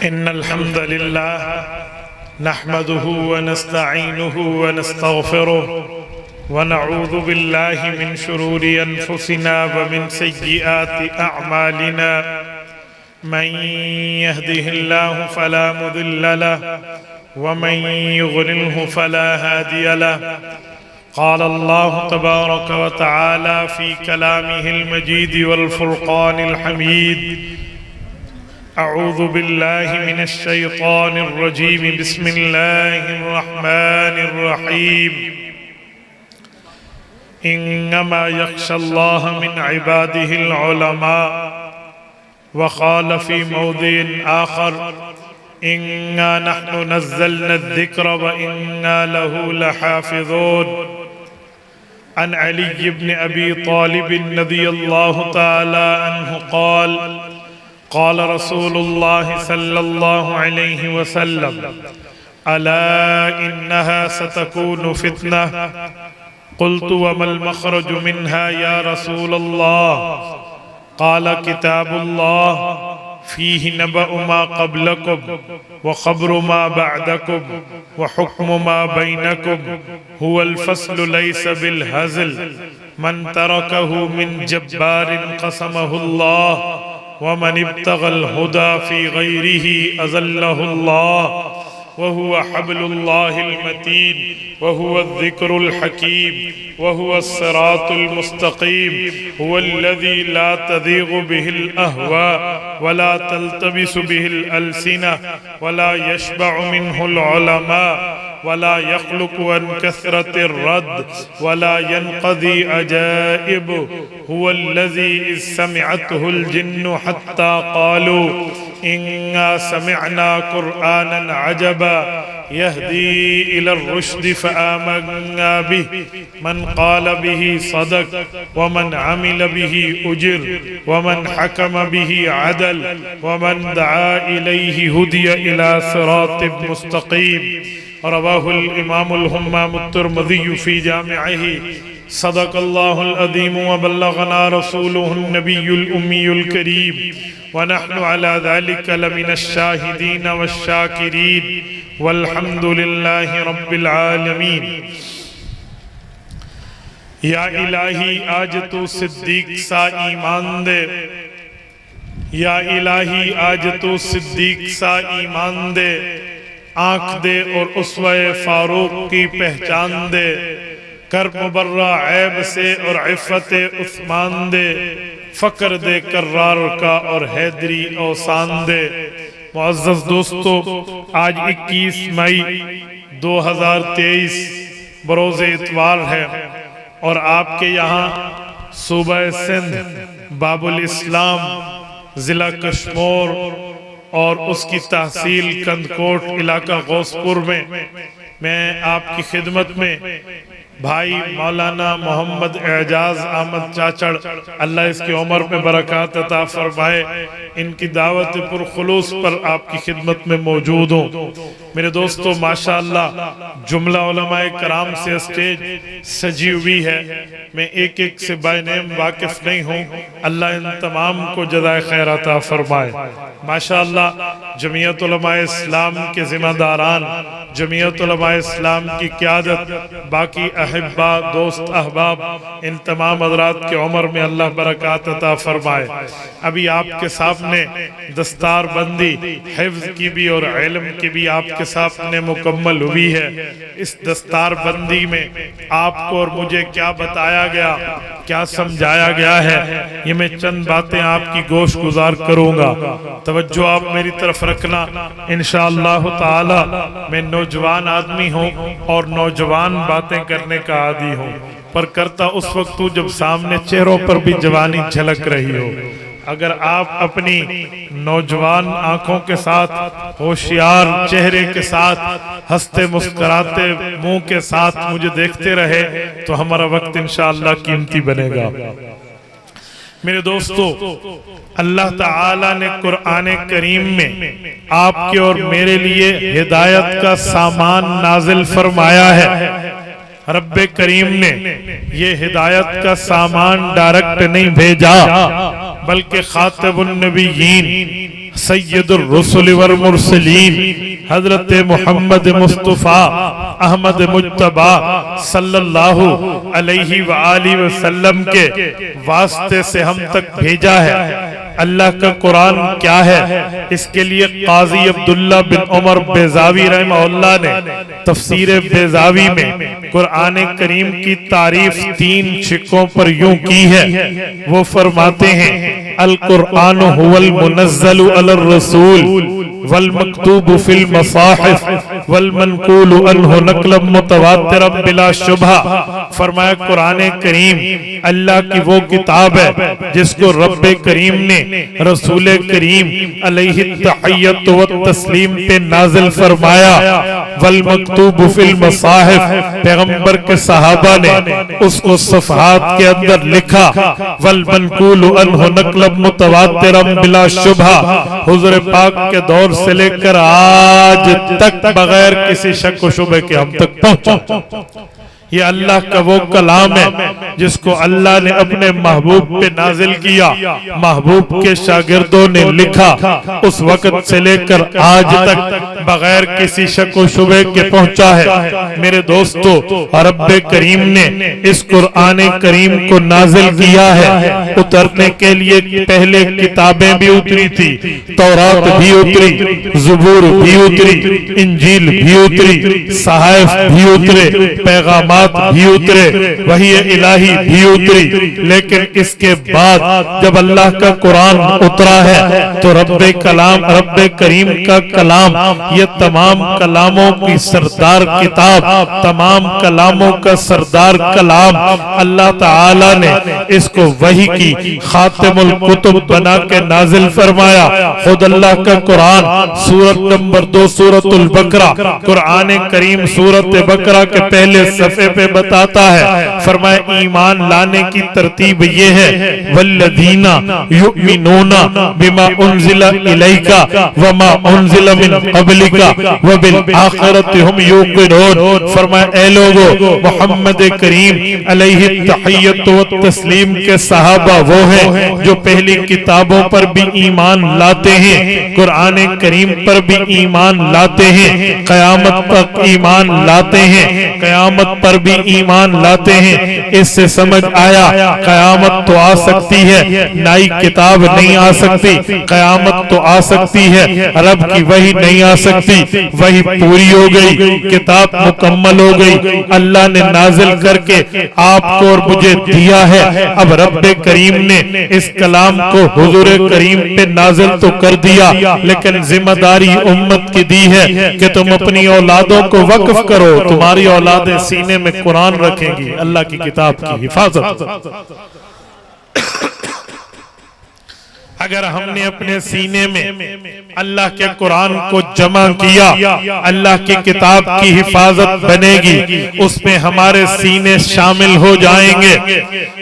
इन्नल हम्दुलिल्लाह नहमदुहु व नस्तईनुहु व नस्तगफिरुहु व नऊज़ु बिल्लाहि मिन शुरूरि अनफुसिना व मिन सय्यिआति अअमालिना मन यहदिहिल्लाहु फला मुदिल्ल लहु व मन युद्लिल्हु फला हादिय लहु। क़ाल अल्लाहु तबारक व तआला फ़ी कलामिहिल मजीद वल फ़ुरक़ानिल हमीद। अऊज़ु बिल्लाहि मिनश शैतानिर रजीम। बिस्मिल्लाहिर रहमानिर रहीम। इन्नमा यख्शल्लाह मिन इबादिहिल उलमा। व क़ाल फ़ी मौदिइन आख़र इन्ना नहनु नज़्ज़लना ज़िक्र व इन्ना लहु लहाफ़िज़ून। अन अली इब्न अबी तालिब रज़ियल्लाहु तआला अन्हु क़ाल क़ाल रसूलुल्लाह सल्लल्लाहु अलैहि वसल्लम अला इन्नहा सतकूनु फितनह। क़ुल्तु वमल मख़रजु मिन्हा या रसूलल्लाह। क़ाल किताबुल्लाह फ़ीहि नबअु मा क़ब्लकुम व ख़बरु मा बअदकुम व हुक्मु मा बैनकुम हुवल फ़स्लु लैस बिल हज़ल मन तरकहु मिन जब्बारिन क़समहुल्लाह व मन इब्तग़ल हुदा फ़ी ग़ैरिही अज़ल्लहुल्लाह व हुव हब्लुल्लाहिल मतीन व हुव ज़िक्रुल हकीम व हुव सिरातुल मुस्तक़ीम हुवल्लज़ी ला तज़ीग़ु बिहिल अहवा व ला तल्तबिसु बिहिल अलसिना व ला यशबअु मिन्हुल उलमा व ला यख़्लुक़ु अन कसरतिर रद्द व ला यनक़ज़ी अजाइबुहु हुवल्लज़ी इज़ समिअतहुल जिन्नु हत्ता क़ालू इन्ना समिअना क़ुरआनन अजबा यहदी इलर रुश्द फ़आमन्ना बिहि मन क़ाल बिहि सदक़ व मन अमिल बिहि उजिर व मन हकम बिहि अदल व मन दआ इलैहि हुदिय इला सिरातिन मुस्तक़ीम। रवाहुल इमामुल हुम्माम तिर्मिज़ी फ़ी जामिअही। सदक़ल्लाहुल अज़ीम व बल्लगना रसूलुहुन नबियुल उम्मियुल करीम व नहनु अला ज़ालिका लमिनश शाहिदीन वश्शाकिरीन वल्हम्दुलिल्लाहि रब्बिल आलमीन। या इलाही आज तू सिद्दीक सा ईमान दे। या इलाही आज तू सिद्दीक सा ईमान दे। आँख दे और उसवे फारूक की पहचान दे। कर मुबर्रा ऐब से और इफ़्फ़त उस्मान दे। फ़क्र दे कर्रार का और हैदरी औसान दे। मुअज़्ज़ज़ दोस्तों, आज 21 मई 2023 बरोज़ इतवार है और आपके यहाँ सूबा सिंध बाबुल इस्लाम ज़िला कश्मीर और उसकी तहसील कंदकोट इलाका गौसपुर में मैं आपकी खिदमत में भाई मौलाना मोहम्मद एजाज अहमद चाचड़, अल्लाह इसकी उम्र में बरकत अता फरमाए, इनकी दावत पुरखुलूस पर आपकी खिदमत में मौजूद हूँ। मेरे दोस्तों, माशाअल्लाह जुमला उलमाए कराम से स्टेज सजी हुई है। मैं एक एक से बाय नेम वाकिफ नहीं हूँ। अल्लाह इन तमाम को जज़ाए खैर अता फरमाए। माशाअल्लाह जमीयत उलमाए इस्लाम के जिम्मेदारान, जमीयत उलमाए इस्लाम की क़यादत, बाकी अहिब्बा दोस्त अहबाब, इन तमाम हज़रात के उम्र में अल्लाह बरकत अता फरमाए। अभी आपके सामने दस्तार बंदी हिफ्ज़ की भी और इल्म की भी आपके सामने मुकम्मल हुई है। इस दस्तार बंदी में आपको और मुझे क्या बताया गया, क्या समझाया गया है, ये मैं चंद बातें आपकी गोश गुजार करूँगा। तवज्जो आप मेरी तरफ रखना। इंशाअल्लाह ताला मैं नौजवान आदमी हूँ और नौजवान बातें करने का आदी हूँ, पर करता उस वक्त हूँ जब सामने चेहरों पर भी जवानी झलक रही हो। अगर आप अपनी नौजवान आंखों के साथ, होशियार चेहरे के साथ, हंसते मुस्कुराते मुंह के साथ मुझे देखते रहे तो हमारा वक्त इंशाअल्लाह कीमती बनेगा। मेरे दोस्तों, अल्लाह ताला ने कुरान करीम में आपके और मेरे लिए हिदायत का सामान नाजिल फरमाया है। रब्बे करीम ने ये हिदायत का सामान डायरेक्ट नहीं भेजा, बल्कि खातिबुन नबीयीन सैयदुर रसूल वल मुरसलीन हजरत मोहम्मद मुस्तफ़ा अहमद मुज्तबा सल्लल्लाहु अलैहि व आलिहि वसल्लम के वास्ते से हम तक भेजा है। अल्लाह का कुरान क्या है, इसके लिए काजी अब्दुल्ला बिन उमर बेजावी रहमहुल्लाह ने तफसीर बेजावी में कुरान करीम की तारीफ 3 शिक्कों पर यूं की है। वो फरमाते हैं अल कुरान हुवल मुनज़्ज़लु अलर रसूल वल मकतूब फिल मसाहिफ वल मनकूल अन्हु नक़लन मुतवातिरन बिला शुबहा। फरमाया कुरान करीम अल्लाह की वो किताब है जिसको रब्बे करीम ने रसूल करीम अलैहि तहियत व तस्लीम पे नाजिल फरमाया। वल मकतूब फिल मसाहिफ पैगंबर के सहाबा ने उसको सफ़हात के अंदर लिखा। वल मनकूल अन्हु नक़लन मुतवातिरन बिला शुबहा। हुज़ूर पाक के दौर से लेकर आज तक बगैर किसी शक व शुबे के हम तक पहुंचा। ये अल्लाह का वो कलाम है जिसको अल्लाह ने अपने महबूब पे नाजिल किया, महबूब के शागिर्दों ने लिखा। उस वक्त से लेकर आज तक बगैर किसी शक व शुबे के पहुंचा है। मेरे दोस्तों, रब्बे करीम ने इस कुरान करीम को नाजिल किया है। उतरने के लिए पहले किताबें भी उतरी थी, तौरात भी उतरी, ज़बूर भी उतरी, इंजील भी उतरी, सहाइफ भी उतरे, पैगाम भी उतरे, वही इलाही भी उतरी। लेकिन इसके बाद जब अल्लाह का कुरान उतरा है तो रब्बे कलाम, रब्बे करीम का कलाम, ये तमाम कलामों की सरदार किताब, तमाम कलामों का सरदार कलाम, अल्लाह ताला ने इसको वही की खातिमुल कुतुब बना के नाजिल फरमाया। खुद अल्लाह का कुरान सूरत नंबर 2 सूरतुल बकरा, कुरान करीम सूरत बकरा के पहले सफ़े पे बताता है। फरमाया ईमान लाने की तरतीब ये है वल्लदीना युमिनूना बिमा उनज़िला इलैका वमा उनज़िला मिन क़ब्लिका व बिल आखिरति हुम युक़िनून। फरमाया ए लोगो, मोहम्मद करीम अलैहि तहियत व तस्लीम के सहाबा वो हैं जो पहली किताबों पर भी ईमान लाते हैं, कुरान करीम पर भी ईमान लाते हैं, क़यामत तक ईमान लाते हैं, क़यामत पर भी ईमान लाते हैं। इससे समझ आया क़यामत तो आ सकती है, नई किताब नहीं आ सकती। क़यामत तो आ सकती है, रब की वही नहीं आ सकती। वही पूरी हो गई, किताब मुकम्मल हो गई, अल्लाह ने नाजिल करके आपको और मुझे दिया है। अब रब्बे करीम ने इस कलाम को हुजूर करीम पे नाजिल तो कर दिया, लेकिन जिम्मेदारी उम्मत की दी है कि तुम अपनी औलादों को वक्फ करो। तुम्हारी औलादें सीने में कुरान रखेंगी, अल्लाह की किताब की हिफाजत। अगर हमने अपने सीने में अल्लाह के कुरान को जमा किया, अल्लाह की किताब की हिफाजत बनेगी, उसमें हमारे सीने शामिल हो जाएंगे,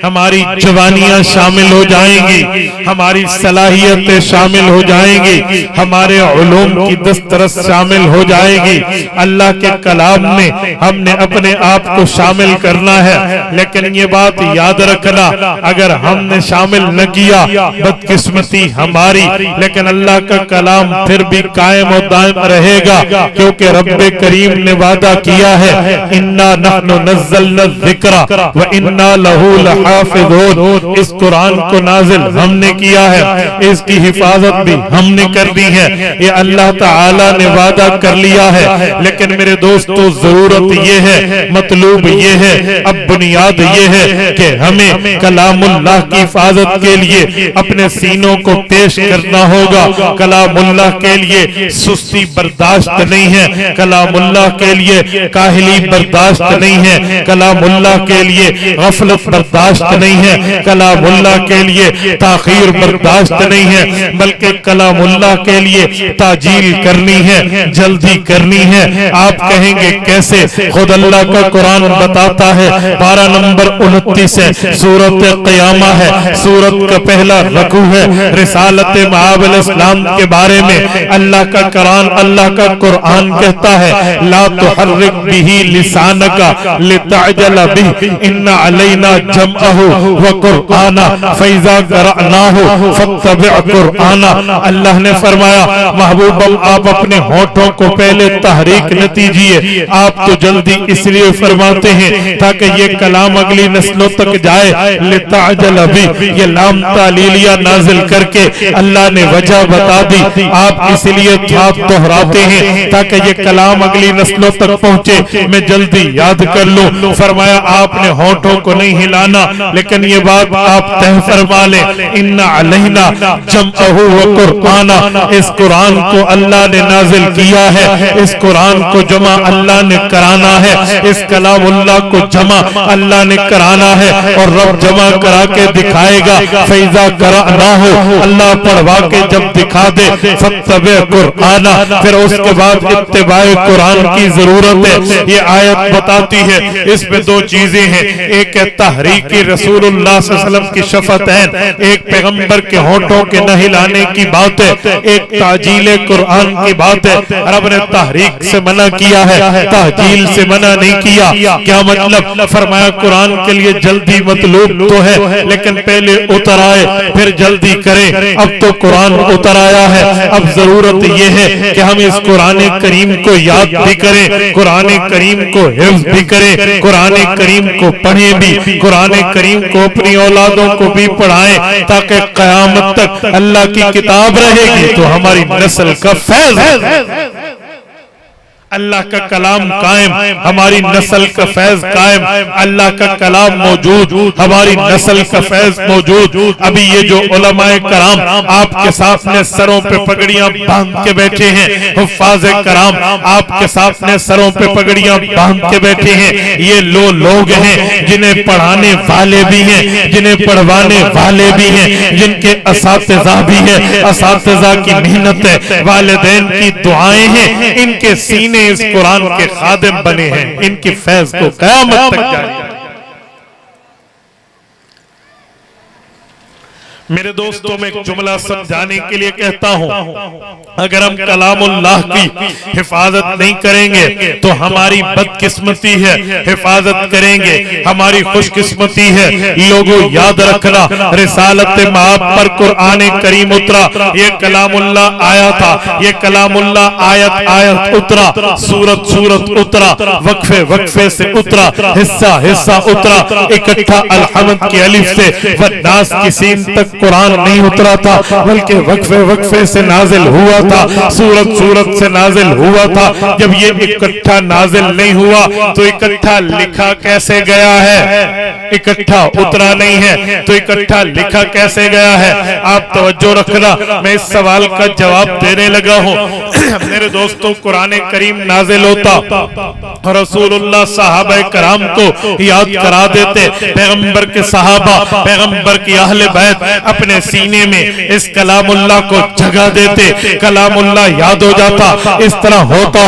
हमारी जवानियां शामिल हो जाएंगी, हमारी सलाहियतें शामिल हो जाएंगी, हमारे उलूम की दस्तरस शामिल हो जाएगी। अल्लाह के कलाम में हमने अपने आप को शामिल करना है। लेकिन ये बात याद रखना, अगर हमने शामिल न किया, बदकिस्मत हमारी, लेकिन अल्लाह का कलाम फिर भी कायम और दायम रहेगा, क्योंकि रब्बे करीम ने वादा किया है इन्ना नहनु नज़्ज़लना ज़िक्रा व इन्ना लहू लहाफ़िज़ून। इस कुरान को नाजिल हमने किया है, इसकी हिफाजत भी हमने कर दी है, ये अल्लाह ताला ने वादा कर लिया है। लेकिन मेरे दोस्तों, जरूरत ये है, मतलूब ये है, अब बुनियाद ये है कि हमें कलामुल्लाह की हिफाजत के लिए अपने सीनों को पेश करना होगा। कलामुल्लाह के लिए सुस्ती बर्दाश्त नहीं है, कलामुल्लाह के लिए काहिली बर्दाश्त नहीं है, कलामुल्लाह के लिए गफलत बर्दाश्त नहीं है, कलामुल्लाह के लिए ताखीर बर्दाश्त नहीं है, बल्कि कलामुल्लाह के लिए ताजील करनी है, जल्दी करनी है। आप कहेंगे कैसे? खुद अल्लाह का कुरान बताता है, 12 नंबर 29 है, सूरत क़यामा है, सूरत का पहला रकू है, रिसालत मआब इस्लाम के बारे बारे में अल्लाह का कुरान कहता है, ला तुहर्रिक बिही लिसानका लितअजल बिही इन्ना अलैना जमअहु व कुरआना फइज़ा क़रअनाहु फत्तबि' कुरआना। अल्लाह ने फरमाया, महबूब आप अपने होठों को पहले तहरीक न दीजिए। आप तो जल्दी इसलिए फरमाते हैं ताकि ये कलाम अगली नस्लों तक जाए। लितअजल बिही, ये लाम तालीलिया नाजिल करके अल्लाह ने वजह बता दी। आप इसलिए आप दोहराते हैं ताकि ये कलाम अगली नस्लों तक पहुंचे, मैं जल्दी याद कर लूं। फरमाया आपने होठों को नहीं हिलाना, लेकिन ये बात आप तय फरमा लें, इन्ना अलैना जमअहु व कुरआना। इस कुरान को अल्लाह ने नाजिल किया है, इस कुरान को जमा अल्लाह ने कराना है, इस कलामुल्लाह को जमा अल्लाह ने कराना है और रब जमा करा के दिखाएगा। फैज़ा क़रअनाहु, अल्लाह पढ़वा के जब दिखा दे, फत्तबि' कुरआना, फिर उसके बाद इत्तिबाए कुरान की जरूरत है। ये आयत बताती है इसमें दो चीजें हैं, एक है तहरीक रसूलुल्लाह सल्लल्लाहु अलैहि वसल्लम की शफ़अतैन, एक पैगंबर के होठों के न हिलाने की बात है, एक ताजील कुरान की बात है। रब ने तहरीक से मना किया है, ताजील से मना नहीं किया। क्या मतलब? फरमाया कुरान के लिए जल्दी मतलूब तो है, लेकिन पहले उतर आए फिर जल्दी करें। अब तो कुरान उतर आया है, अब जरूरत यह है कि हम इस कुरान करीम को याद भी करें, कुरान करीम को हिफ्ज भी करें, कुरान करीम को पढ़ें भी, कुरान करीम को अपनी औलादों को भी पढ़ाएं, ताकि क़यामत तक अल्लाह की किताब रहेगी तो हमारी नस्ल का फैज़, अल्लाह का कलाम कायम, हमारी नस्ल का फैज कायम, अल्लाह का कलाम मौजूद, हमारी नस्ल का फैज मौजूद। अभी ये जो उलमाए कराम आपके सामने सरों पे पगड़ियां बांध के बैठे हैं, हुफ्फाज़े कराम आपके सामने सरों पे पगड़ियां बांध के बैठे हैं, ये लोग हैं जिन्हें पढ़ाने वाले भी हैं, जिन्हें पढ़वाने वाले भी हैं, जिनके असातिज़ा भी है, असातिज़ा की मेहनत है, वालिदैन की दुआएं हैं, इनके सीने इस कुरान के खादिम बने हैं, इनकी फैज को क़यामत तक जारी। मेरे दोस्तों में एक जुमला समझाने के लिए कहता हूं, अगर हम कलामुल्लाह की हिफाजत नहीं करेंगे तो हमारी बदकिस्मती है, हिफाजत करेंगे हमारी खुशकिस्मती है। लोगों याद रखना, रिसालत माब पर कुरान करीम उतरा, ये कलामुल्लाह आया था, ये कलामुल्लाह आयत उतरा, सूरत उतरा, वक्फे से उतरा, हिस्सा उतरा, इकट्ठा अलहमद की अलिफ से वन्नास की सीन तक कुरान नहीं उतरा था, बल्कि वक्फे से नाजिल हुआ था, सूरत से नाजिल हुआ था। जब ये इकट्ठा नाजिल नहीं हुआ तो इकट्ठा लिखा कैसे गया है? इकट्ठा उतरा नहीं है तो इकट्ठा लिखा कैसे गया है? आप तवज्जो रखना, मैं इस सवाल का जवाब देने लगा हूँ। मेरे दोस्तों, कुरान करीम नाजिल होता, रसूलुल्लाह सहाबा कराम को याद करा देते, पैगंबर के सहाबा, पैगंबर की अहले बैत अपने सीने में इस कलामुल्लाह को जगह देते, कलामुल्लाह याद हो जाता। इस तरह होता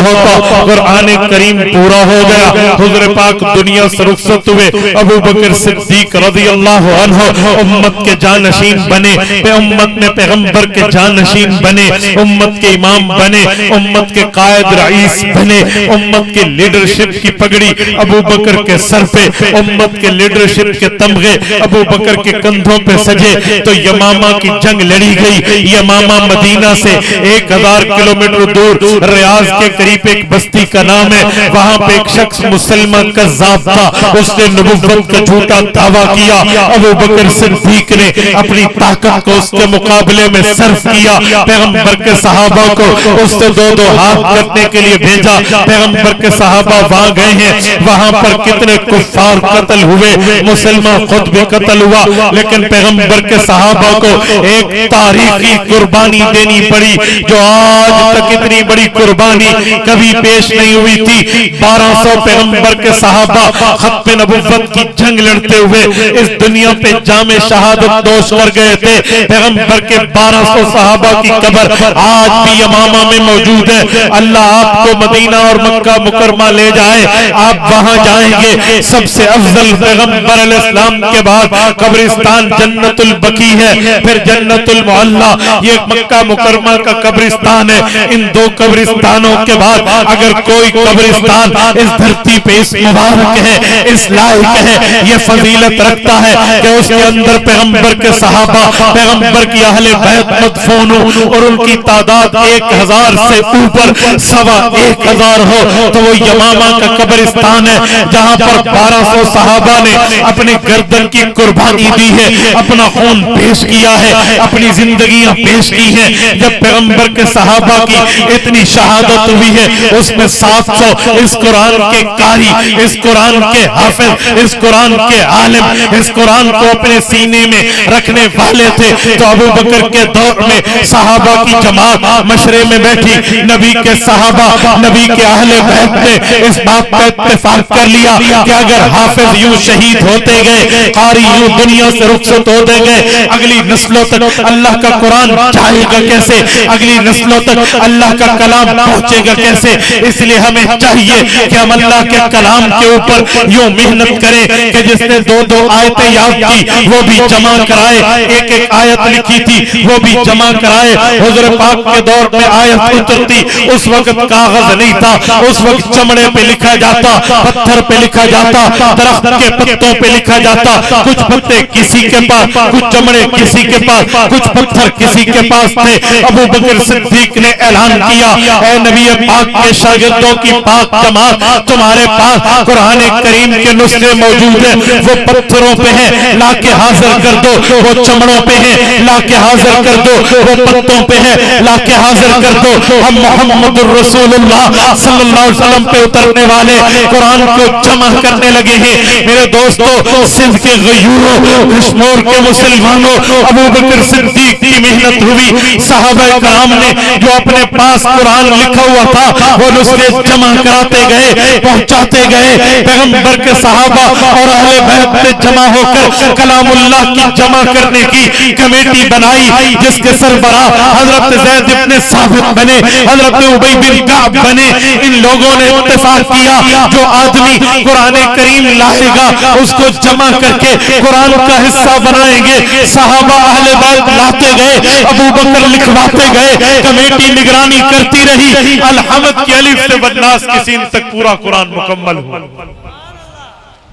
कुरान करीम पूरा हो गया। हुज़ूर पाक दुनिया से रुखसत हुए, अबू बकर सिद्दीक रज़ियल्लाहु अन्हु उम्मत के जानशीन बने, उम्मत में पैगंबर के जानशीन बने, उम्मत के इमाम बने, उम्मत के कायद रईस बने, उम्मत की लीडरशिप की पगड़ी अबू बकर के सर पे, उम्मत के लीडरशिप के तमगे अबू बकर के कंधों पे सजे। तो यमामा की जंग लड़ी गई। यमामा मदीना से 1000 किलोमीटर दूर रियाज के करीब एक बस्ती का नाम है। वहां पे एक शख्स मुसलमान कज़्ज़ाब था, उसने नबुव्वत का झूठा दावा किया। अबू बकर सिद्दीक ने अपनी ताकत को उसके मुकाबले में सर्फ किया। पैगंबर के सहाबा को उससे दो हाथ करने के लिए भेजा। पैगंबर के सहाबा वहां गए हैं, वहां पर कितने कुफ्फार कत्ल हुए, मुसलमान खुद भी कत्ल हुआ, लेकिन पैगंबर के सहाबा को एक तारीखी कुर्बानी देनी पड़ी जो आज तक इतनी बड़ी कुर्बानी कभी पेश नहीं हुई थी। 1200 पैगंबर के सहाबा खत्म नबुव्वत की जंग लड़ते हुए इस दुनिया पे जामे शहादत दोष कर गए थे। पैगंबर के 1200 सहाबा की कब्र आज भी यमामा में मौजूद है। अल्लाह आपको मदीना और मक्का मुकरमा ले जाए, आप वहां जाएंगे। सबसे अफजल पैगंबर अलैहिस्सलाम के बाद कब्रिस्तान जन्नतुल बकी लिखी है। फिर जन्नतुल मुअल्ला, ये मक्का मुकर्रमा का कब्रिस्तान है। इन दो कब्रिस्तानों के बाद अगर कोई कब्रिस्तान इस धरती पे इस मुबारक है, इस लायक है, ये फजीलत रखता है कि उसके अंदर पैगंबर के सहाबा, पैगंबर की अहले बैत मदफून हो और उनकी तादाद 1000 से ऊपर 1,1500 हो, तो वो यमामा का कब्रिस्तान है जहां पर 1200 सहाबा ने अपनी गर्दन की कुर्बानी दी है, अपना खून पेश किया है, अपनी जिंदगियां पेश की है। जब पैगंबर के सहाबा की इतनी शहादत हुई है, उसमें 700 इस कुरान के कारी, इस कुरान के हाफिज, इस कुरान के आलिम, इस कुरान को अपने सीने में रखने वाले थे। तो अबू बकर के दौर में सहाबा की जमात मशरे में बैठी, नबी के सहाबा, नबी के अहले बैत ने इस बात पर इत्तेफाक कर लिया कि अगर हाफिज यूं शहीद होते गए, कारी यूं दुनिया से रुखसत होते गए, अगली नस्लों तक अल्लाह का कुरान जाएगा कैसे, अगली नस्लों तक अल्लाह का कलाम पहुंचेगा कैसे। इसलिए हमें चाहिए कि हम अल्लाह के कलाम के ऊपर यूं मेहनत करें कि जिसने 2-2 आयतें याद की वो भी जमा कराए, एक आयत लिखी थी वो भी जमा कराए। हुजूर पाक के दौर में आयत उतरती, उस वक्त कागज नहीं था, उस वक्त चमड़े पे लिखा जाता, पत्थर पे लिखा जाता, दरख्त के पत्तों पे लिखा जाता। कुछ पत्ते किसी के पास, कुछ चमड़े किसी के पास, कुछ पत्थर किसी के पास थे। अबू बकर सिद्दीक ने ऐलान किया, ऐ नबी पाक के शागिर्दों की पाक जमात, तुम्हारे पास कुरान करीम के नुस्खे मौजूद है, वो पत्थरों पे है, लाके हाजिर कर दो। वो चमड़ों पे है, लाके हाजिर कर दो। वो पत्तों पे है, लाके हाजिर कर दो। हम मोहम्मदुर रसूलुल्लाह सल्लल्लाहु अलैहि वसल्लम पे उतरने वाले कुरान को जमा करने लगे हैं। मेरे दोस्तों, सिंध के गयूरों, कश्मीर के मुसलमानों, अबू बकर सिद्दीक की मेहनत हुई। सहाबा कराम ने जो अपने पास कुरान लिखा हुआ था वो नुस्खे जमा कराते गए, पहुंचाते गए। पैगंबर के सहाबा और अहले बैत ने जमा होकर कलामुल्लाह की जमा करने की कमेटी बनाई, जिसके सरबराह हजरत ज़ैद इब्ने साबित बने, हजरत उबई बिन कअब बने। इन लोगों ने इत्तेफाक किया, जो आदमी कुरान करीम लाएगा उसको जमा करके कुरान का हिस्सा बनाएंगे। सहाबा अहले बैत लाते गए, अबू बकर लिखवाते गए, कमेटी निगरानी करती रही। अलहमद की अलिफ से बन्नास की सीन तक पूरा कुरान मुकम्मल हुआ।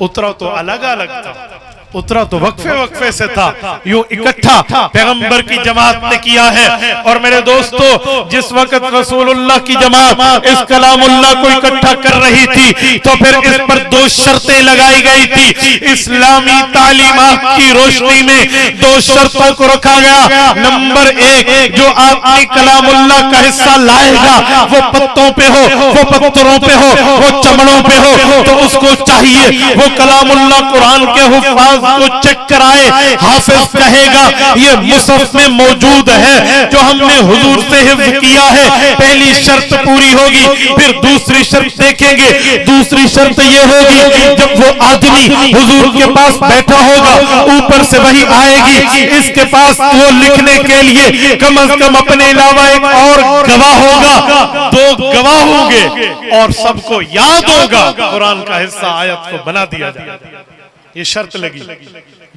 उतरा तो अलग अलग था, उतरा तो वक्फे वक्फे से था, यूं इकट्ठा पैगंबर की जमात ने किया है। और मेरे दोस्तों, जिस वक्त रसूलुल्लाह की जमात इस कलामुल्लाह को इकट्ठा कर रही थी, तो फिर इस पर 2 शर्तें लगाई गई थी। इस्लामी तालीमात की रोशनी में 2 शर्तों को रखा गया। नंबर 1, जो आपकी कलामुल्लाह का हिस्सा लाएगा वो पत्तों पे हो, वो पत्थरों पे हो, वो चमड़ों पे हो, तो उसको चाहिए वो कलामुल्लाह कुरान के हुफ़ाज़ को चेक कराए। हाफिज कहेगा ये मुसहफ में मौजूद है जो हमने हुजूर से हिफ्ज़ किया है। पहली शर्त पूरी होगी। फिर दूसरी शर्त देखेंगे। दूसरी शर्त ये होगी, जब वो आदमी हुजूर के पास बैठा होगा, ऊपर से वही आएगी, इसके पास वो लिखने के लिए कम से कम अपने अलावा एक और गवाह होगा, 2 गवाह होंगे और सबको याद होगा कुरान का हिस्सा आयत को बना दिया जाए। ये शर्त लगी।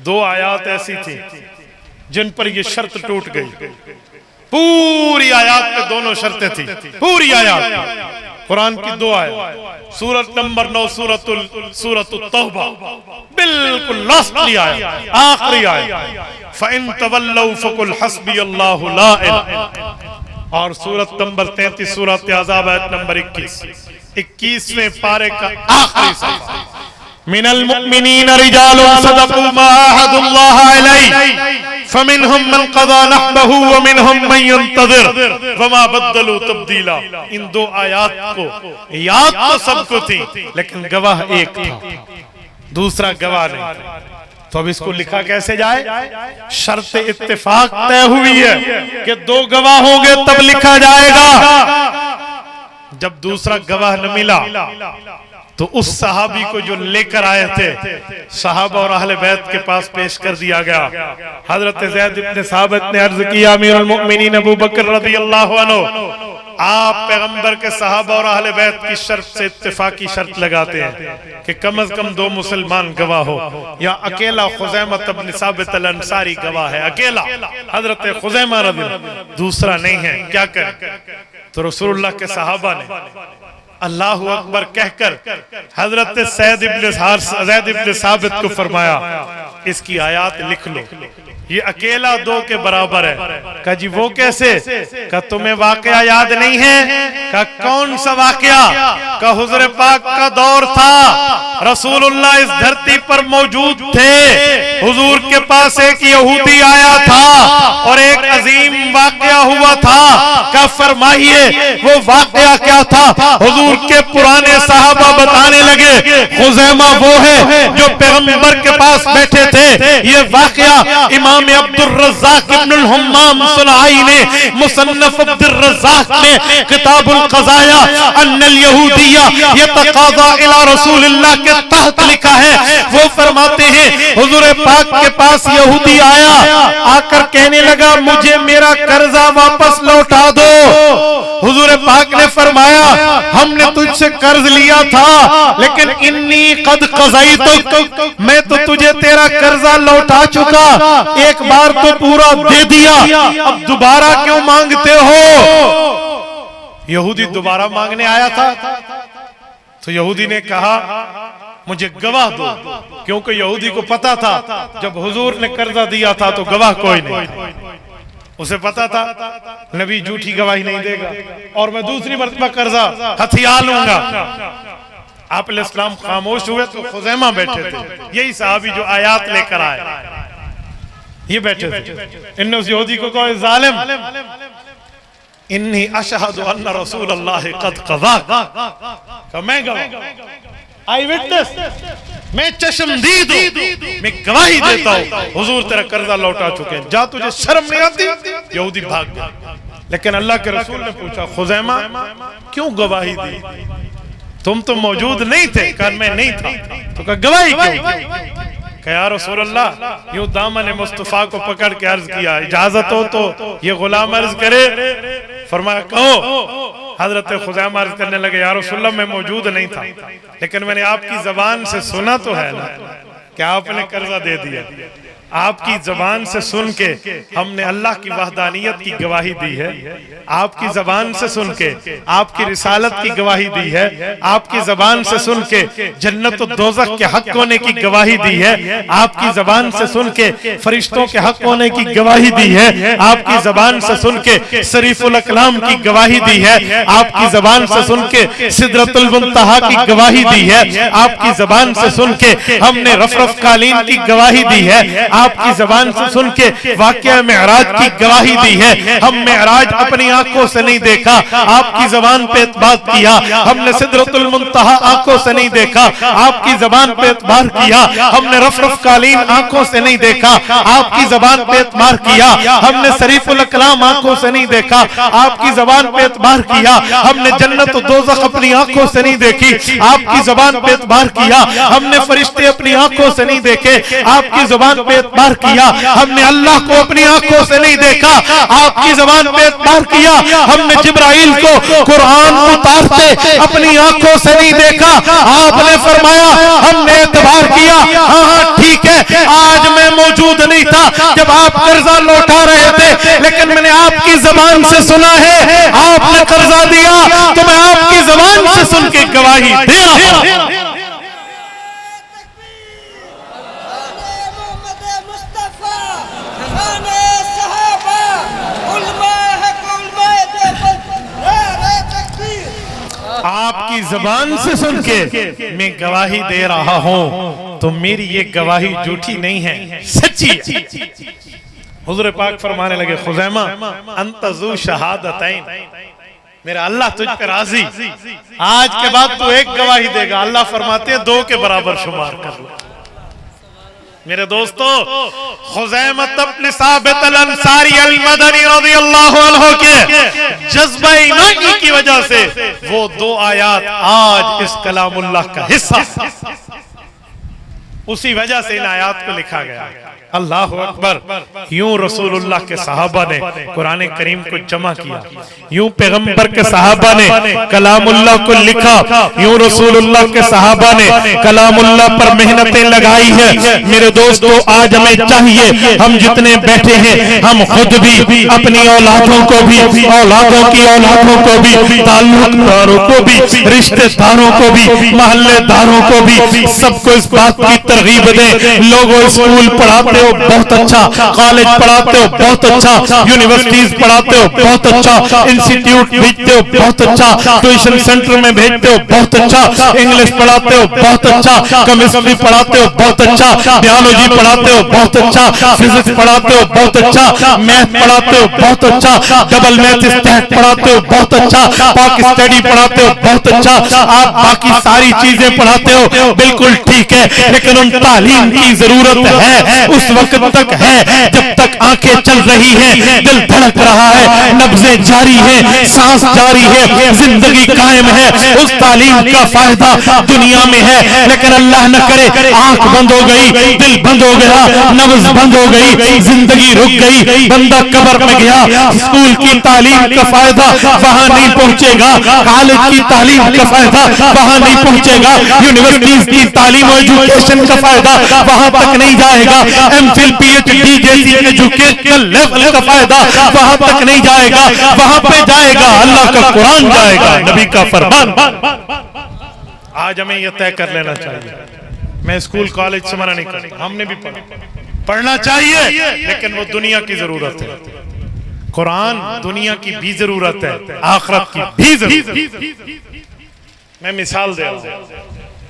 2 आयात ऐसी थी जिन पर ये शर्त टूट गई। पूरी आयात में दोनों शर्तें थी, पूरी आयात कुरान की 2 आयत। सूरत नंबर 9 सूरतुत तौबा, बिल्कुल लास्टली आयत, आखिरी आयत। फ़इन तवल्लौ फ़कुल हस्बी अल्लाहु ला इलाहा। और सूरत नंबर 33 सूरत अहज़ाब आयत नंबर 21वें पारे का आखिरी सफ़ा। मिनल मुमिनीन रिजालुन सदक़ू मा अहदुल्लाह अलैहि फमिनहुम मन क़ज़ा नहबहु व मिनहुम मन यंतज़िर वमा बद्दलू तब्दीला। इन 2 आयात को याद तो सबको थी, लेकिन गवाह एक था, दूसरा गवाह नहीं था। तो अब इसको लिखा कैसे जाए? शर्त इत्तेफाक तय हुई है कि 2 गवाह होंगे तब लिखा जाएगा। जब दूसरा गवाह न मिला तो उस सहाबी को जो लेकर आए थे सहाबा और अहले बैत के पास पेश कर दिया गया। हजरत ज़ैद इब्न साबित ने अर्ज किया, अमीरुल मोमिनीन अबू बकर रज़ियल्लाहु अन्हु, आप पैगंबर के सहाबा और अहले बैत की शर्त से इत्तेफाकी शर्त लगाते हैं कि कम से कम 2 मुसलमान गवाह हो, या अकेला खुज़ैमा इब्न साबित अल अंसारी गवाह है, अकेला हजरत खुज़ैमा रज़ियल्लाहु, दूसरा नहीं है, क्या करें? तो रसूलुल्लाह के सहाबा ने अल्लाहु अकबर कहकर हजरत ज़ैद इब्न साबित को फरमाया, इसकी आयत लिख लो, ये अकेला 2 के बराबर है। कहा जी वो कैसे? कहा तुम्हें वाकया याद नहीं है? कहा कौन सा वाकया? कहा हुज़ूर पाक का दौर था, रसूलुल्लाह इस धरती पर मौजूद थे, हुजूर के पास एक यहूदी आया था और एक अजीम वाकया हुआ था। कहा फरमाइए वो वाकया क्या था? हुजूर के पुराने सहाबा बताने लगे, खुज़ैमा वो है जो पैगंबर के पास बैठे थे। ये वाकया इमाम अब्दुल रज़्ज़ाक़ इब्नुल हम्माम सुनाई ने मुसन्नफ अब्दुल रज़्ज़ाक़ में किताबुल क़ज़ाया अन्नल यहूदिया यतक़ाज़ा इला रसूलिल्लाह के तहत लिखा है। वो फरमाते हैं हुजूर पाक के पास यहूदी आया, आकर कहने लगा मुझे मेरा कर्जा वापस लौटा दो। हुजूर पाक ने फरमाया हमने तुझसे कर्ज लिया था, लेकिन इन्नी कद क़ज़ैतुक, मैं तो तुझे तेरा कर्जा लौटा चुका, एक बार तो पूरा दे दिया, अब दोबारा क्यों मांगते हो? यहूदी दोबारा मांगने आया था तो यहूदी ने कहा मुझे गवाह दो, क्योंकि यहूदी को पता था जब हुजूर ने कर्जा दिया था तो गवाह कोई नहीं, उसे पता था नबी झूठी गवाही नहीं देगा और मैं दूसरी मर्तबा कर्जा हथिया लूंगा। आप इस्लाम खामोश हुए तो खुज़ैमा बैठे थे, यही साहबी जो आयात लेकर आए ये बैठे थे। इन्होंने उस यहूदी को कहा जालिम, इन्नी अशहदु अन्ना रसूलल्लाह क़द क़ज़ा, मैं गवाह, आई विटनेस, मैं चश्मदीद हूं, मैं गवाही देता हूं हुजूर तेरा कर्जा लौटा चुके हैं, जा तुझे शर्म नहीं आती? यहूदी भाग गया। लेकिन अल्लाह के रसूल ने पूछा खुज़ैमा क्यों गवाही दी? तुम तो मौजूद नहीं थे। कहा मैं नहीं था। तो कहा गवाही क्यों? या रसूल अल्लाह, यूं दामन मुस्तफा को पकड़ के अर्ज किया, इजाजत हो तो ये गुलाम अर्ज करे? फरमाया कहो। हजरत खुज़ैमा अर्ज करने लगे, या रसूल अल्लाह मैं मौजूद नहीं था, लेकिन मैंने आपकी जबान से सुना तो है ना कि आपने कर्जा दे दिया। आपकी जबान से सुन के हमने अल्लाह की वहदानियत की गवाही दी है, आपकी जबान से सुन के आपकी रिसालत की गवाही दी है, आपकी जबान से सुन के जन्नत और दोज़ख के हक होने की गवाही दी है, आपकी जबान से सुन के फरिश्तों के हक होने की गवाही दी है, आपकी जबान से सुन के शरीफुल अकलाम की गवाही दी है, आपकी जबान से सुन के सिदरतुल मुंतहा की गवाही दी है, आपकी जबान से सुन के हमने रफ़रफ़ कालीन की गवाही दी है, आपकी जबान से सुन के वाक़या मेराज की गवाही दी है। हम मेराज अपनी आंखों से नहीं देखा, आपकी जबान पे एतबार किया। हमने सिदरतुल मुंतहा आंखों से नहीं देखा, आपकी जबान पे एतबार किया। हमने रफ़रफ़ कालीन आंखों से नहीं देखा, आपकी जबान पे एतबार किया। हमने शरीफुल अकलाम आंखों से नहीं देखा, आपकी जबान पे एतबार किया। हमने जन्नत और दोज़ख अपनी आंखों से नहीं देखी, आपकी जबान पे एतबार किया। हमने फरिश्ते अपनी आंखों से नहीं देखे, आपकी जबान पे एतबार किया। हमने अल्लाह को अपनी आंखों से नहीं देखा, आपकी जबान पे एतबार किया। हमने जिब्राइल को कुरान उतारते अपनी आंखों से नहीं देखा, आपने फरमाया हमने एतबार किया। हाँ हाँ ठीक है, आज मैं मौजूद नहीं था जब आप कर्जा लौटा रहे थे, लेकिन मैंने आपकी जबान से सुना है आपने कर्जा दिया, तो मैं आपकी जबान से सुन के गवाही दे रहा हूं। आपकी जबान से सुन के मैं गवाही दे रहा हूं, तो मेरी ये गवाही झूठी नहीं है, सच्ची है। हुजूर पाक फरमाने लगे खुज़ैमा अंत ज़ू शहादतैन, मेरा अल्लाह तुझ पे राजी, आज के बाद तू एक गवाही देगा। अल्लाह फरमाते हैं 2 के बराबर शुमार कर लो। मेरे दोस्तों, खुज़ैमा इब्न साबित अल अंसारी अल मदनी रज़ियल्लाहु अन्हु के जज्बा ईमानी की वजह से वो 2 आयात आज इस कलामुल्लाह का हिस्सा, उसी वजह से इन आयात को लिखा गया। अल्लाह अकबर। यूं रसूलुल्लाह के सहाबा ने कुरान करीम को जमा किया, यूं पैगंबर के सहाबा ने कलामुल्लाह को लिखा, यूं रसूलुल्लाह के सहाबा ने कलामुल्लाह पर मेहनतें लगाई है। मेरे दोस्तों, आज हमें चाहिए, हम जितने बैठे हैं, हम खुद भी, अपनी औलादों को भी, औलादों की औलादों को भी, ताल्लुकदारों को भी, रिश्तेदारों को भी, मोहल्लेदारों को भी, सबको इस बात की तरगीब दें। लोगों, स्कूल पढ़ाते हो बहुत अच्छा, कॉलेज पढ़ाते हो बहुत अच्छा, यूनिवर्सिटीज पढ़ाते हो बहुत अच्छा, इंस्टीट्यूट भेजते हो बहुत अच्छा, ट्यूशन सेंटर में भेजते हो बहुत अच्छा, इंग्लिश पढ़ाते हो बहुत अच्छा, केमिस्ट्री पढ़ाते हो बहुत अच्छा, बायोलॉजी पढ़ाते हो बहुत अच्छा, फिजिक्स पढ़ाते हो बहुत अच्छा, मैथ पढ़ाते हो बहुत अच्छा, डबल मैथ स्टैट पढ़ाते हो बहुत अच्छा, पाक स्टडी पढ़ाते हो बहुत अच्छा, आप बाकी सारी चीजें पढ़ाते हो, बिल्कुल ठीक है, लेकिन उन तालीम की जरूरत है उस वक्त तक है जब तक आंखें चल रही हैं, दिल धड़क रहा है, नब्जें जारी है, सांस जारी है, जिंदगी कायम है। उस तालीम का फायदा दुनिया में है, लेकिन अल्लाह न करे आंख बंद हो गई, दिल बंद हो गया, नब्ज बंद हो गई, जिंदगी रुक गई, बंदा कब्र में गया। स्कूल की तालीम का फायदा वहां नहीं पहुंचेगा, कॉलेज की तालीम का फायदा वहां नहीं पहुंचेगा, यूनिवर्सिटीज की तालीम और एजुकेशन का फायदा वहां तक नहीं जाएगा, एमफिल पीएचडी जैसी एजुकेशनल लेवल का फायदा वहां तक नहीं जाएगा, वहां पे जाएगा अल्लाह का कुरान जाएगा, नबी का फरमान। आज हमें यह तय कर लेना चाहिए, मैं स्कूल कॉलेज से मना नहीं करता, हमने भी पढ़ना चाहिए, लेकिन वो दुनिया की जरूरत है। कुरान दुनिया की भी जरूरत है, आखिरत की भी जरूरत। मैं मिसाल दे रहा हूं,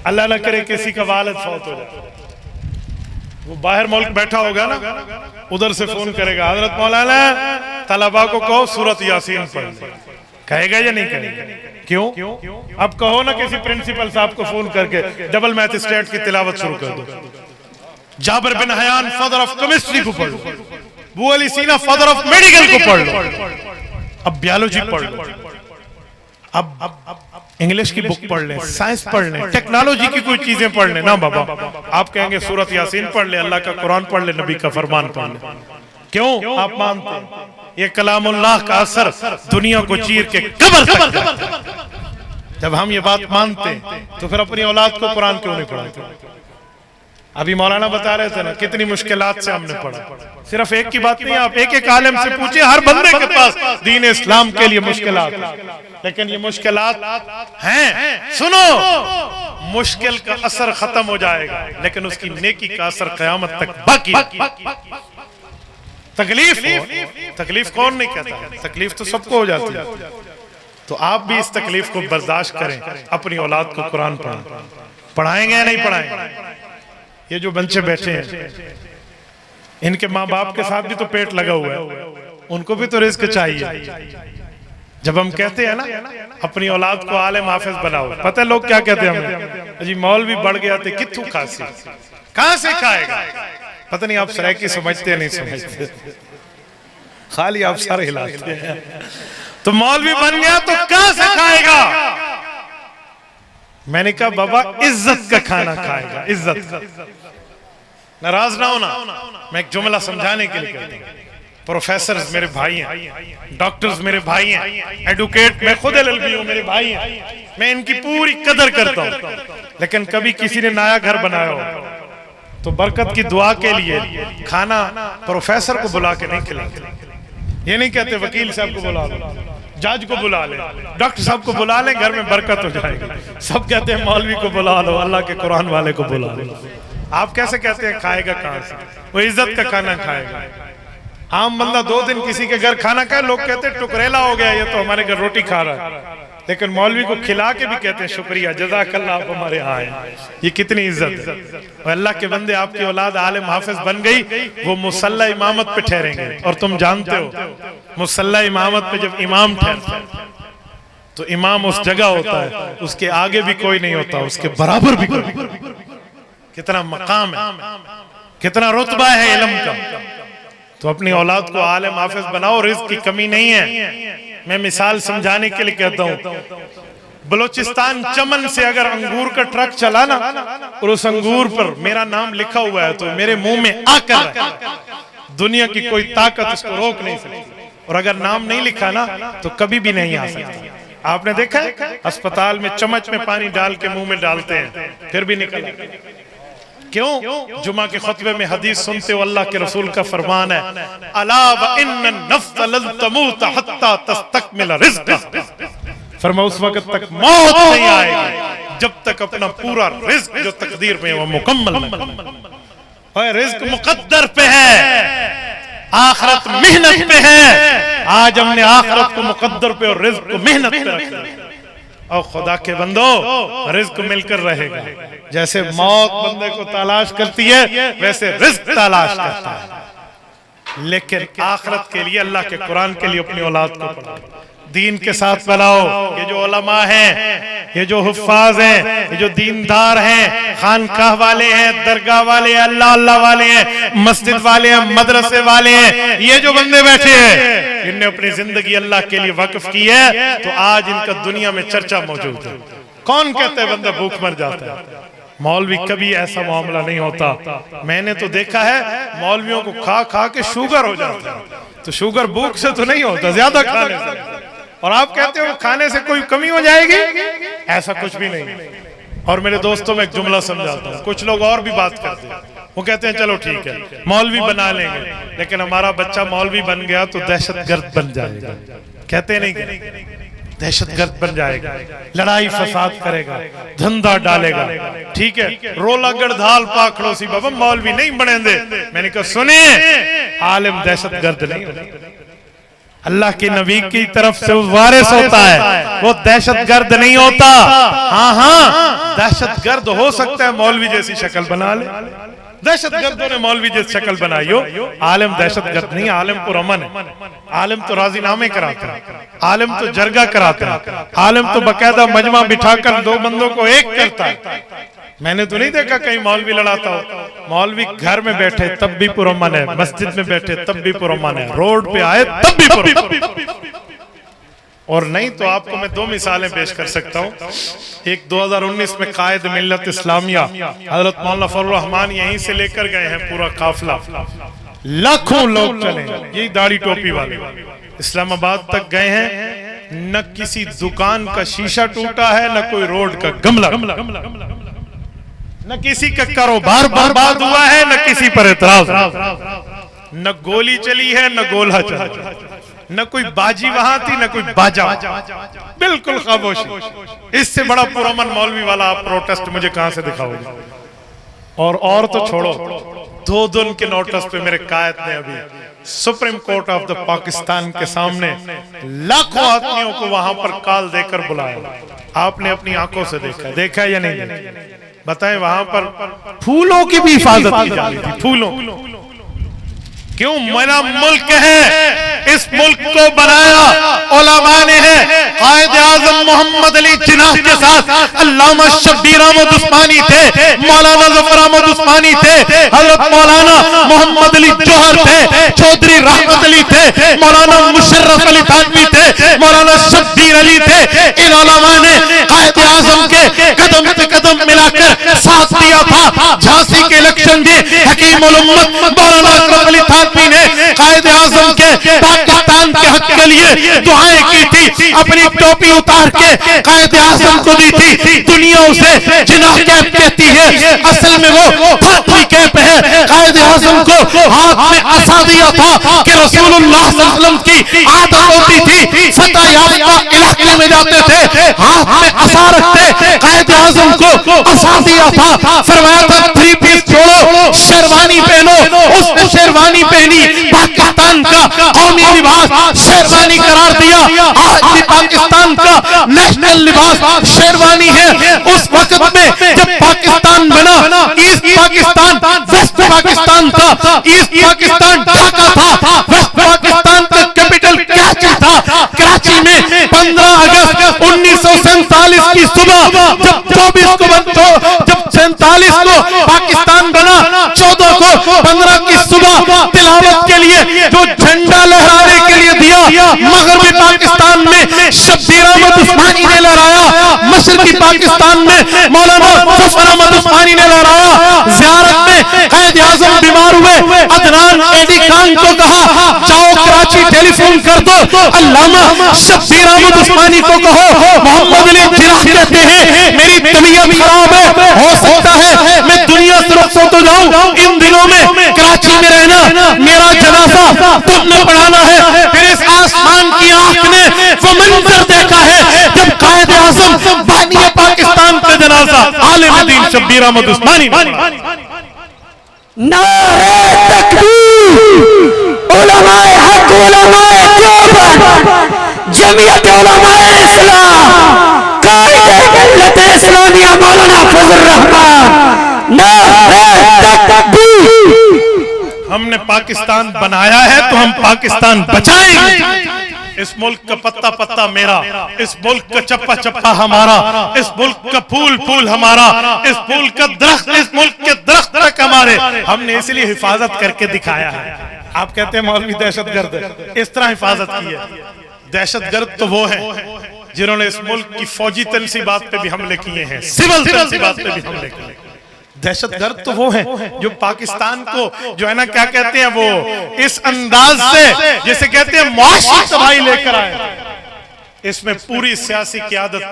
अल्लाह न करे किसी का वालिद फौत हो जाए, वो बाहर मुल्क बैठा होगा ना, उधर से फोन करेगा, हजरत मौलाना तलबा को कहो सूरत यासीन पढ़, कहेगा या नहीं कहेगा? क्यों? अब कहो ना किसी प्रिंसिपल साहब को फोन करके डबल मैथ स्टैट की तिलावत शुरू कर दो, Jabir bin Hayyan father of chemistry को पढ़ लो, अबू अली सीना फादर ऑफ मेडिकल को पढ़ लो, अब बायोलॉजी पढ़ लो, अब इंग्लिश की बुक पढ़ ले, साइंस पढ़ ले, टेक्नोलॉजी की कोई चीजें पढ़ ले ना बाबा, आप कहेंगे सूरत यासीन पढ़ ले, अल्लाह का कुरान पढ़ ले, नबी का फरमान पढ़ ले। क्यों? आप मानते हैं ये कलामुल्लाह का असर दुनिया को चीर के कब्र तक। जब हम ये बात मानते हैं तो फिर अपनी औलाद को कुरान क्यों नहीं पढ़ाते? अभी मौलाना बता रहे थे ना कितनी मुश्किलात से हमने पढ़ा, सिर्फ एक की बात नहीं, आप एक एक आलिम से पूछिए, हर बंदे के पास दीन इस्लाम के लिए मुश्किलात, लेकिन ये मुश्किलात हैं। सुनो, मुश्किल का असर खत्म हो जाएगा, लेकिन उसकी नेकी का असर क़यामत तक बाकी। तकलीफ कौन नहीं कहता, तकलीफ तो सबको हो जाती है, तो आप भी इस तकलीफ को बर्दाश्त करें, अपनी औलाद को कुरान पढ़ाएंगे या नहीं पढ़ाएंगे? ये जो बच्चे बैठे हैं, इनके माँ बाप के साथ भी तो पेट लगा हुआ है, उनको भी तो रिस्क चाहिए। जब हम कहते हैं ना अपनी औलाद को आलिम हाफिज बनाओ, पता है लोग क्या कहते हैं हमें, जी मौलवी बढ़ गया थे, कित्थू खासी, कहां से खाएगा? पता नहीं आप सरायकी समझते नहीं समझते, खाली आप सर हिलाते हैं। तो मौलवी बन गया तो कहां से खाएगा? मैंने कहा बाबा इज्जत का खाना खाएगा, इज्जत का। नाराज ना होना, मैं एक जुमला समझाने के लिए कहता हूं। प्रोफेसर मेरे भाई हैं, डॉक्टर्स मेरे भाई हैं, एडवोकेट मैं खुद एलएलबी हूं, मेरे भाई हैं, मैं इनकी पूरी कदर करता हूं, लेकिन कभी किसी ने नया घर बनाया हो तो बरकत की दुआ के लिए खाना प्रोफेसर को बुला के नहीं खिलाते। ये नहीं कहते वकील साहब को बुला लो, जज को बुला ले, डॉक्टर साहब को बुला ले, घर में बरकत हो जाएगी। सब कहते हैं मौलवी को बुला लो, अल्लाह के कुरान वाले को बुला लो। आप कैसे कहते हैं खाएगा कहां से? वो इज्जत का खाना खाएगा। आम बंदा 2 दिन किसी के घर खाना खाए, लोग कहते हैं टुकरेला हो गया, ये तो हमारे घर रोटी खा रहा है, लेकिन मौलवी को खिला के भी कहते हैं शुक्रिया, जज़ाकल्लाह, आप हमारे यहाँ आए। ये कितनी इज्जत है। अल्लाह के बंदे, आपकी औलाद आलिम हाफिज बन गई, वो मुसल्ला इमामत पे ठहरेंगे, और तुम जानते हो मुसल्ला इमामत पे जब इमाम ठहरता है तो इमाम उस जगह होता है, उसके आगे भी कोई नहीं होता, उसके बराबर भी कोई। कितना मकाम है, कितना रुतबा है इल्म का। तो अपनी औलाद को आलिम हाफिज बनाओ, रिज़्क़ की कमी नहीं है, मैं मिसाल समझाने के लिए कहता हूँ, बलूचिस्तान चमन से अगर अंगूर का ट्रक चला ना और उस अंगूर पर मेरा नाम लिखा हुआ है तो मेरे मुंह में आकर दुनिया की कोई ताकत उसको रोक नहीं सकती। और अगर नाम नहीं लिखा ना तो कभी भी नहीं आ सकता। आपने देखा है अस्पताल में चम्मच में पानी डाल के मुंह में डालते हैं फिर भी निकल। क्यों? जुमा के खुतबे में हदीस सुनते हो, अल्लाह के रसूल का फरमान है, अला व इन्न नफ्स लन तमूत हत्ता तस्तकमिल रिज़्क़। फरमा उस वक्त तक मौत नहीं आएगी जब तक अपना पूरा रिज़्क़ जो तकदीर में वो मुकम्मल न। रिज़्क़ मुक़द्दर पे है, आखिरत मेहनत पे है। आज हमने आखिरत को मुक़द्दर पे और रिज़्क़ को मेहनत पे रख दिया। और खुदा के बंदो, रिज़्क़ मिलकर रहेगा। जैसे मौत बंदे को तलाश करती है वैसे रिज़्क़ तलाश करता है। लेकिन आखिरत के लिए, अल्लाह के कुरान के लिए अपनी औलाद को पढ़ाओ, दीन के साथ बनाओ। ये जो उलमा हैं, ये जो हुफ्फाज हैं, ये जो दीनदार हैं, खानकाह वाले हैं, दरगाह वाले हैं, अल्लाह अल्लाह वाले हैं, मस्जिद वाले हैं, मदरसे वाले हैं, ये जो बंदे बैठे हैं, इनने अपनी जिंदगी अल्लाह के लिए वक्फ की है तो आज इनका दुनिया में चर्चा मौजूद है। कौन कहते हैं बंदा भूख मर जाता है? मौलवी कभी ऐसा मामला नहीं होता। मैंने तो देखा है मौलवियों को खा खा के शुगर हो जाता है। तो शुगर भूख से तो नहीं होता, ज्यादा खाने से। और आप कहते हो खाने से कोई कमी हो जाएगी, ऐसा कुछ भी नहीं। और मेरे दोस्तों में एक जुमला समझाता हूँ, कुछ लोग और भी बात करते हैं, वो कहते हैं चलो ठीक है मौलवी बना लेंगे, लेकिन हमारा बच्चा मौलवी बन गया तो दहशतगर्द बन जाएगा। कहते नहीं, दहशतगर्द बन जाएगा, लड़ाई फसाद करेगा, धंधा डालेगा। ठीक है, रोला गढ़धाल पाखड़ोसी बाबा मौलवी नहीं बनेंगे। मैंने कहा सुनिए, आलिम दहशतगर्द नहीं होता, अल्लाह के नबी की तरफ से वारिस होता है, वो दहशतगर्द नहीं होता। हाँ हाँ, दहशतगर्द हो सकता है मौलवी जैसी शक्ल बना ले, दहशतगर्दों ने मौलवी जैसी शक्ल बनाई हो। आलिम दहशतगर्द नहीं, आलिम पुरअमन है, आलिम तो राजीनामे कराते हैं, आलिम तो जरगा कराते हैं, आलिम तो बकायदा मजमा बिठाकर दो बंदों को एक करता है। मैंने तो नहीं देखा कहीं मौलवी लड़ाता हो। मौलवी घर में बैठे तब भी पुरअमन है, मस्जिद में बैठे तब भी पुरअमन है, रोड पे आए तब भी पुरअमन। और नहीं तो आपको मैं दो मिसालें पेश कर सकता हूँ। एक 2019 में कायद मिल्लत इस्लामिया हजरत मौलाना फजलुर रहमान यहीं से लेकर गए हैं पूरा काफिला, लाखों लोग चले, यही दाढ़ी टोपी वाले, इस्लामाबाद तक गए हैं। न किसी दुकान का शीशा टूटा है, न कोई रोड का गमला, न किसी का कारोबार बर्बाद हुआ है, न किसी पर एतराज, न गोली चली है, न गोला चला, न कोई बाजी वहां थी, न कोई बाजा, बिल्कुल खामोशी। इससे बड़ा पुरअमन मौलवी वाला आप प्रोटेस्ट मुझे कहां से दिखाओगे? और तो छोड़ो, 2 दिन के नोटिस पे मेरे कायद ने अभी supreme court of the Pakistan के सामने लाखों आदमियों को वहां पर कॉल देकर बुलाया। आपने अपनी आंखों से देखा या नहीं? बताएं, वहां पर फूलों की भी हिफाजत की जा रही थी, फूलों। क्यों? मेरा मुल्क है, इस मुल्क को बनाया उलमा ने है। कायद आज़म मोहम्मद अली जिन्नाह के साथ अल्लामा शब्बीर अहमद उस्मानी थे, मौलाना जफर अहमद उस्मानी थे, हजरत मौलाना मोहम्मद अली जौहर थे, चौधरी रहमत अली थे, मौलाना मुशर्रफ अली थानवी थे, मौलाना शब्बीर अली थे। इन उलमा ने कायद आज़म के कदम से कदम मिलाकर साथ दिया था। झांसी के इलेक्शन में हकीम उल उम्मत मौलाना अशरफ अली थानवी ने कायद आज़म के पाकिस्तान के हक के लिए दुआएं की थी, अपनी टोपी उतार के कायद आज़म को दी थी। दुनिया उसे जिन्नाह कैप कहती है, असल में वो फातमी कैप है। कायद आज़म को हाथ में असा दिया था कि रसूलुल्लाह सल्लल्लाहु अलैहि वसल्लम की आदत होती थी, फतह याफ्ता इलाके में जाते थे, हाथ में असा रखते। कायद आज़म को असा दिया था, फरमाया था 3 पीस छोड़ो, शेरवानी पहनो। उसने शेरवानी पहनी, पाकिस्तान का कौमी लिबास शेरवानी करार दिया। आज भी पाकिस्तान का नेशनल लिबास शेरवानी है। उस वक्त में जब पाकिस्तान बना, ईस्ट पाकिस्तान वेस्ट पाकिस्तान था, ईस्ट पाकिस्तान ढाका था, वेस्ट पाकिस्तान का कैपिटल कराची था। कराची में 15 अगस्त 1947 की सुबह जब 24 को जब 47 को पाकिस्तान बना, 14 को 15 की सुबह तिलावत के लिए जो झंडा लहराने के लिए दिया, मगरबी पाकिस्तान शब्बीर अहमद उस्मानी ने लहराया, मशरकी पाकिस्तान में मौलाना फजल अहमद उस्मानी ने लहराया। ज़ियारत में क़ायद आज़म बीमार हुए, अदनान एडी खान को कहा जाओ कराची टेलीफोन कर दो, अल्लामा शब्बीर अहमद उस्मानी को कहो मोहम्मद अली जिन्ना कहते हैं मेरी तबीयत खराब है, हो सकता है मैं दुनिया से रुखसत हो जाऊं, इन दिनों में कराची में रहना, मेरा जनाजा तुमने पढ़ाना है। फिर इस आसमान की आंख ने वो मंजर देखा है जब कायद आज़म बानी पाकिस्तान का जनाजा आलिम दीन शब्बीर अहमद उस्मानी। नारे तकबीर, उलमाए हक, उलमाए देवबंद, जमीयत उलमाए इस्लाम, कायदे मिल्लत इस्लामिया मौलाना फजल रहमान। नारे तकबीर। हमने पाकिस्तान बनाया है तो हम पाकिस्तान बचाएंगे। इस मुल्क का पत्ता पत्ता मेरा, इस मुल्क का चप्पा चप्पा हमारा, इस मुल्क का फूल फूल हमारा, इस मुल्क का दरख्त, इस मुल्क के दरख्त तक हमारे। हमने इसलिए हिफाजत करके दिखाया है। आप कहते हैं मौलवी दहशतगर्द, इस तरह हिफाजत की है। दहशतगर्द तो वो है जिन्होंने इस मुल्क की फौजी तनसीबात पे भी हमले किए हैं, सिविल तनसीबात पे भी हमले किए। दहशतगर्द तो वो है जो पाकिस्तान को जो है ना क्या कहते हैं वो इस अंदाज से जिसे कहते हैं मुआशी तबाही लेकर आए। इसमें पूरी सियासी क़यादत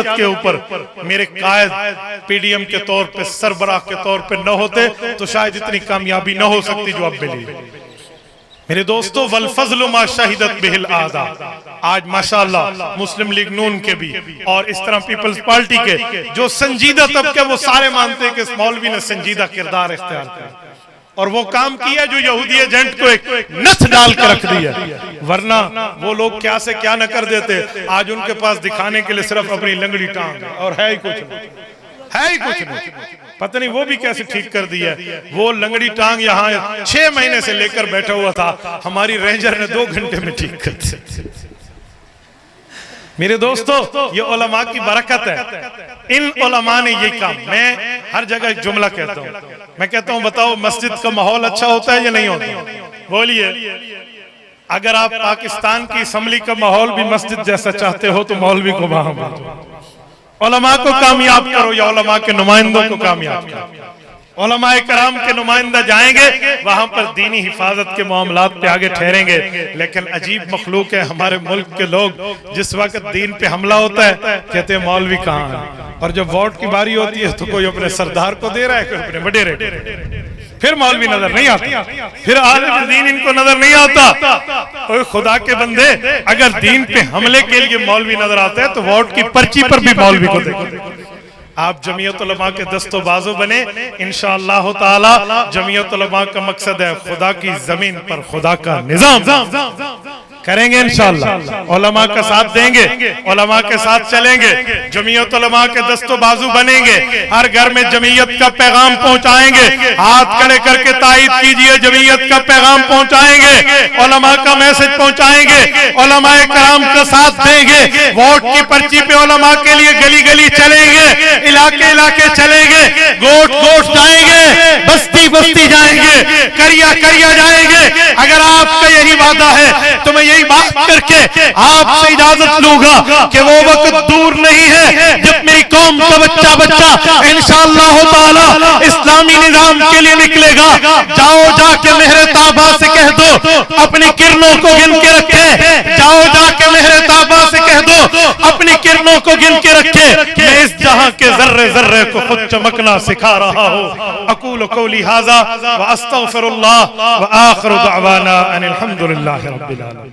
के ऊपर मेरे कायद पीडीएम के तौर पे सरबराह के तौर पे न होते तो शायद इतनी कामयाबी न हो सकती जो अब मिली। मेरे दोस्तों, वल फज़्लु मा शहिदत बिहिल आदा। आज माशाअल्लाह मुस्लिम लीग नून के भी और इस तरह पीपल्स पार्टी के जो संजीदा तबके, वो सारे मानते हैं कि इस मौलवी ने संजीदा किरदार इख्तियार किया और वो काम किया जो यहूदी एजेंट को एक नथ डाल के रख दिया। वरना वो लोग क्या से क्या न कर देते। आज उनके पास दिखाने के लिए सिर्फ अपनी लंगड़ी टांग और है ही कुछ नहीं। पता नहीं वो भी कैसे ठीक कर दिया। वो लंगड़ी टांग यहाँ 6 महीने से लेकर बैठा हुआ था, हमारी रेंजर ने 2 घंटे में ठीक कर दिया। मेरे दोस्तों, ये उलमा की बरकत है। इन उलमा ने ये काम, मैं हर जगह जुमला कहता हूँ, मैं कहता हूँ बताओ मस्जिद का माहौल अच्छा होता है या नहीं होता? बोलिए। अगर आप पाकिस्तान की असम्बली का माहौल भी मस्जिद जैसा चाहते हो तो मौलवी को वहां भेजो, उलमा को कामयाब करो या उलमा के नुमाइंदों को कामयाब करो। उलमा कराम के नुमाइंदा जाएंगे वहां पर दीनी हिफाजत के मामलात पे आगे ठहरेंगे। लेकिन अजीब मखलूक है हमारे मुल्क के लोग, जिस वक्त दीन पे हमला होता है कहते हैं मौलवी कहाँ है, और जब वोट की बारी होती है तो कोई अपने सरदार को दे रहा है, कोई अपने वडेरे, फिर मौलवी नजर नहीं आता, फिर आलिम दीन इनको नजर नहीं आता। ओए खुदा के बंदे, अगर दीन पे हमले के लिए मौलवी नजर आता है तो वोट की पर्ची पर भी मौलवी को देखो। आप जमीयत उलमा के दस्तो बाजू बने, इंशाअल्लाह ताला जमीयत उलमा का मकसद है खुदा की जमीन पर खुदा का निजाम करेंगे इंशाअल्लाह। उलमा का साथ देंगे, उलमा के साथ चलेंगे, जमीयत उलमा के दस्तो बाजू बनेंगे, हर घर में जमीयत का पैगाम पहुंचाएंगे। हाथ खड़े करके तायीद कीजिए, जमीयत का पैगाम पहुंचाएंगे, उलमा का मैसेज पहुंचाएंगे, उलमाए कराम का साथ देंगे। वोट की पर्ची पे उलमा के लिए गली गली चलेंगे, इलाके इलाके चलेंगे, गोट गोट जाएंगे, बस्ती बस्ती जाएंगे, करिया करिया जाएंगे। अगर आपका यही वादा है तो मैं यही बात करके आपसे इजाजत लूंगा कि वो वक्त दूर नहीं है जब मेरी कौम का बच्चा बच्चा इंशाअल्लाह ताला इस्लामी निजाम के लिए निकलेगा। जाओ जाके मेहरे ताबा से कह दो अपनी किरणों को गिन के रखे, जाओ जाके मेहरे ताबा से कह दो अपनी किरणों को गिन के रखे। मैं इस जहां के जर्रे जर्रे को खुद चमकना सिखा रहा हूं। अकूलु कौली हाज़ा व अस्तगफिरुल्लाह व आखिरु दअवाना अनिल हम्दुलिल्लाहि रब्बिल आलमीन।